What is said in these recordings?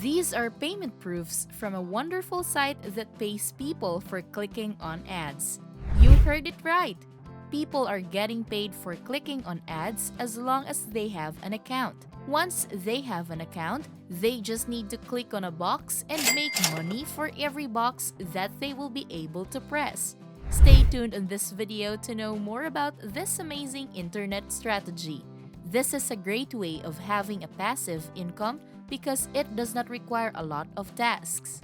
These are payment proofs from a wonderful site that pays people for clicking on ads. You heard it right! People are getting paid for clicking on ads as long as they have an account. Once they have an account, they just need to click on a box and make money for every box that they will be able to press. Stay tuned on this video to know more about this amazing internet strategy. This is a great way of having a passive income because it does not require a lot of tasks.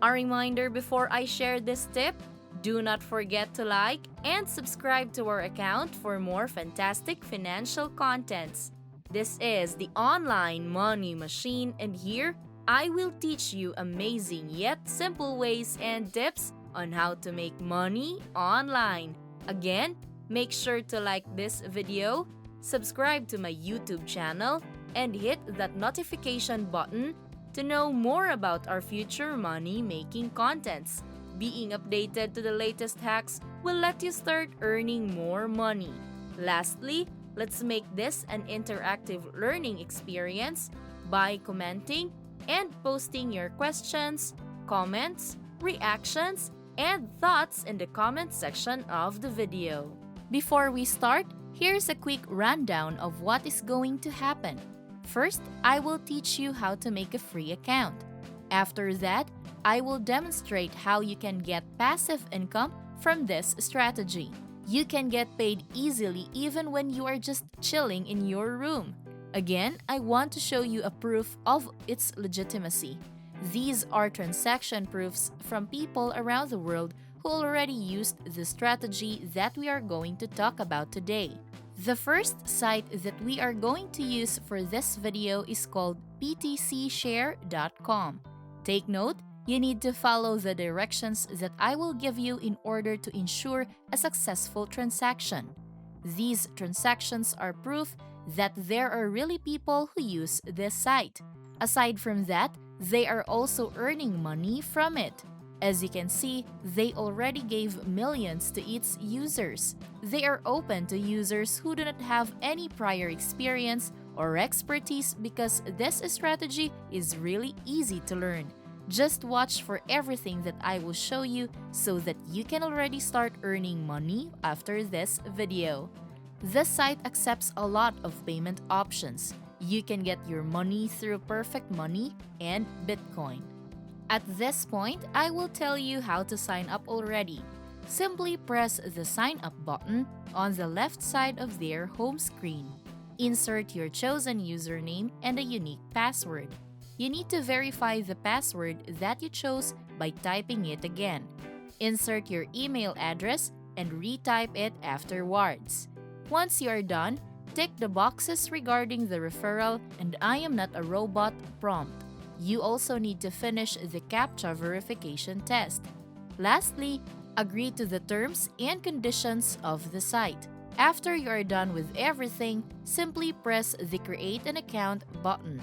A reminder before I share this tip, do not forget to like and subscribe to our account for more fantastic financial contents. This is the Online Money Machine, and here I will teach you amazing yet simple ways and tips on how to make money online. Again, make sure to like this video, subscribe to my YouTube channel, and hit that notification button to know more about our future money-making contents. Being updated to the latest hacks will let you start earning more money. Lastly, let's make this an interactive learning experience by commenting and posting your questions, comments, reactions, and thoughts in the comment section of the video. Before we start, here's a quick rundown of what is going to happen. First, I will teach you how to make a free account. After that, I will demonstrate how you can get passive income from this strategy. You can get paid easily even when you are just chilling in your room. Again, I want to show you a proof of its legitimacy. These are transaction proofs from people around the world who already used the strategy that we are going to talk about today. The first site that we are going to use for this video is called ptcshare.com. Take note, you need to follow the directions that I will give you in order to ensure a successful transaction. These transactions are proof that there are really people who use this site. Aside from that, they are also earning money from it. As you can see, they already gave millions to its users. They are open to users who do not have any prior experience or expertise because this strategy is really easy to learn. Just watch for everything that I will show you so that you can already start earning money after this video. This site accepts a lot of payment options. You can get your money through Perfect Money and Bitcoin. At this point, I will tell you how to sign up already. Simply press the sign up button on the left side of their home screen. Insert your chosen username and a unique password. You need to verify the password that you chose by typing it again. Insert your email address and retype it afterwards. Once you are done, tick the boxes regarding the referral and "I am not a robot" prompt. You also need to finish the CAPTCHA verification test. Lastly, agree to the terms and conditions of the site. After you are done with everything, simply press the Create an Account button.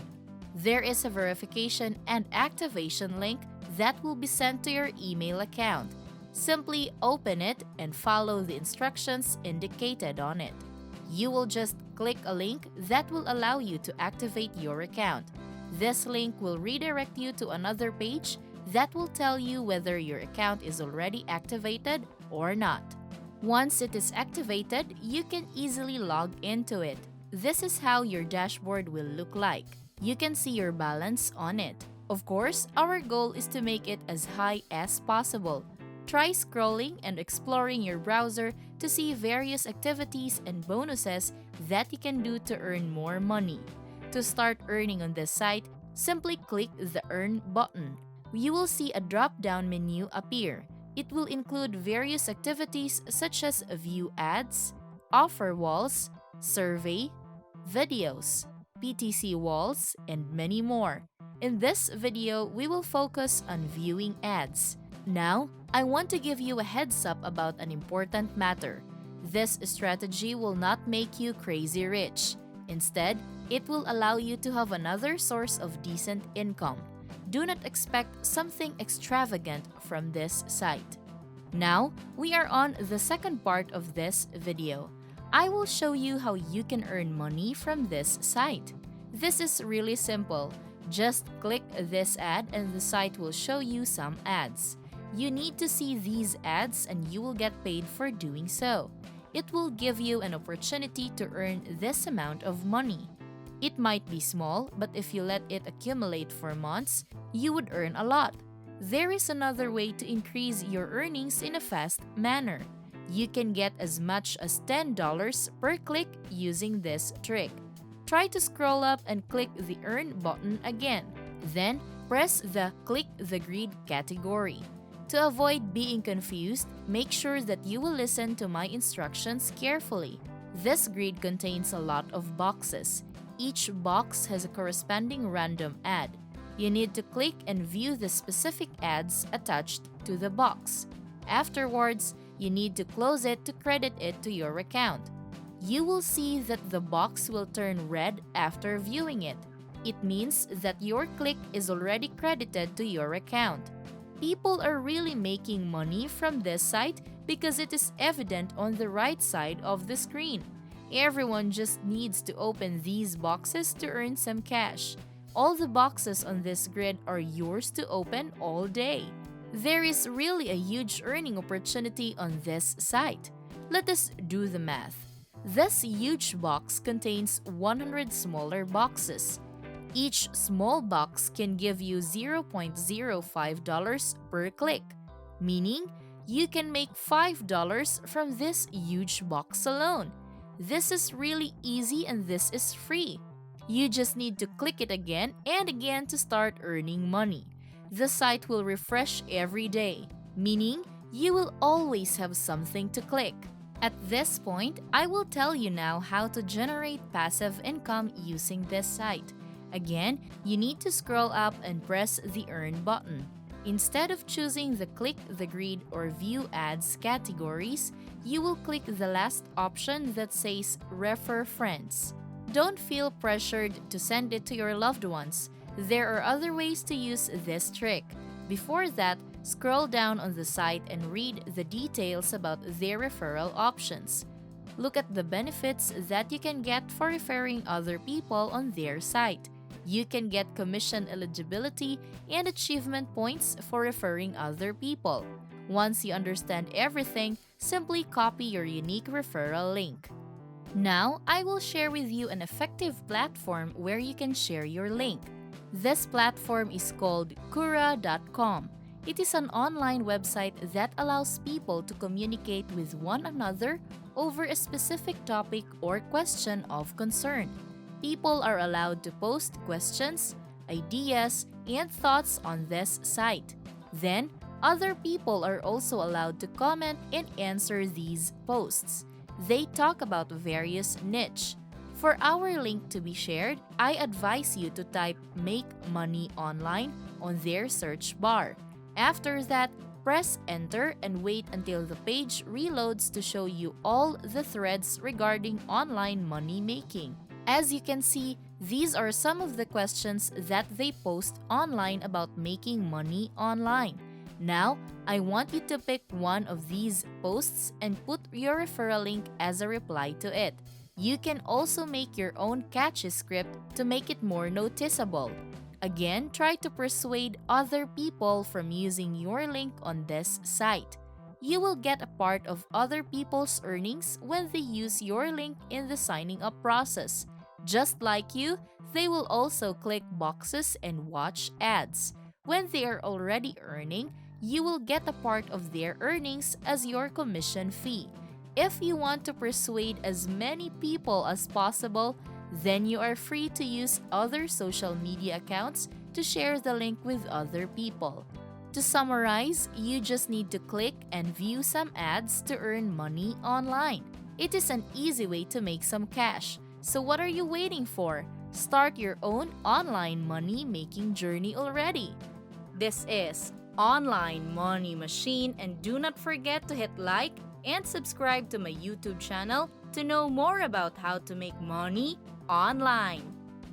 There is a verification and activation link that will be sent to your email account. Simply open it and follow the instructions indicated on it. You will just click a link that will allow you to activate your account. This link will redirect you to another page that will tell you whether your account is already activated or not. Once it is activated, you can easily log into it. This is how your dashboard will look like. You can see your balance on it. Of course, our goal is to make it as high as possible. Try scrolling and exploring your browser to see various activities and bonuses that you can do to earn more money. To start earning on this site, simply click the Earn button. You will see a drop-down menu appear. It will include various activities such as view ads, offer walls, survey, videos, PTC walls, and many more. In this video, we will focus on viewing ads. Now, I want to give you a heads up about an important matter. This strategy will not make you crazy rich. Instead, it will allow you to have another source of decent income. Do not expect something extravagant from this site. Now, we are on the second part of this video. I will show you how you can earn money from this site. This is really simple. Just click this ad and the site will show you some ads. You need to see these ads and you will get paid for doing so. It will give you an opportunity to earn this amount of money. It might be small, but if you let it accumulate for months, you would earn a lot. There is another way to increase your earnings in a fast manner. You can get as much as $10 per click using this trick. Try to scroll up and click the Earn button again. Then, press the Click the Grid category. To avoid being confused, make sure that you will listen to my instructions carefully. This grid contains a lot of boxes. Each box has a corresponding random ad. You need to click and view the specific ads attached to the box. Afterwards, you need to close it to credit it to your account. You will see that the box will turn red after viewing it. It means that your click is already credited to your account. People are really making money from this site because it is evident on the right side of the screen. Everyone just needs to open these boxes to earn some cash. All the boxes on this grid are yours to open all day. There is really a huge earning opportunity on this site. Let us do the math. This huge box contains 100 smaller boxes. Each small box can give you $0.05 per click, meaning you can make $5 from this huge box alone. This is really easy and this is free. You just need to click it again and again to start earning money. The site will refresh every day, meaning you will always have something to click. At this point, I will tell you now how to generate passive income using this site. Again, you need to scroll up and press the Earn button. Instead of choosing the Click the Grid or View Ads categories, you will click the last option that says Refer Friends. Don't feel pressured to send it to your loved ones. There are other ways to use this trick. Before that, scroll down on the site and read the details about their referral options. Look at the benefits that you can get for referring other people on their site. You can get commission eligibility and achievement points for referring other people. Once you understand everything, simply copy your unique referral link. Now, I will share with you an effective platform where you can share your link. This platform is called Quora.com. It is an online website that allows people to communicate with one another over a specific topic or question of concern. People are allowed to post questions, ideas, and thoughts on this site. Then, other people are also allowed to comment and answer these posts. They talk about various niche. For our link to be shared, I advise you to type Make Money Online on their search bar. After that, press Enter and wait until the page reloads to show you all the threads regarding online money making. As you can see, these are some of the questions that they post online about making money online. Now, I want you to pick one of these posts and put your referral link as a reply to it. You can also make your own catchy script to make it more noticeable. Again, try to persuade other people from using your link on this site. You will get a part of other people's earnings when they use your link in the signing up process. Just like you, they will also click boxes and watch ads. When they are already earning, you will get a part of their earnings as your commission fee. If you want to persuade as many people as possible, then you are free to use other social media accounts to share the link with other people. To summarize, you just need to click and view some ads to earn money online. It is an easy way to make some cash. So what are you waiting for? Start your own online money making journey already. This is Online Money Machine, and do not forget to hit like and subscribe to my YouTube channel to know more about how to make money online.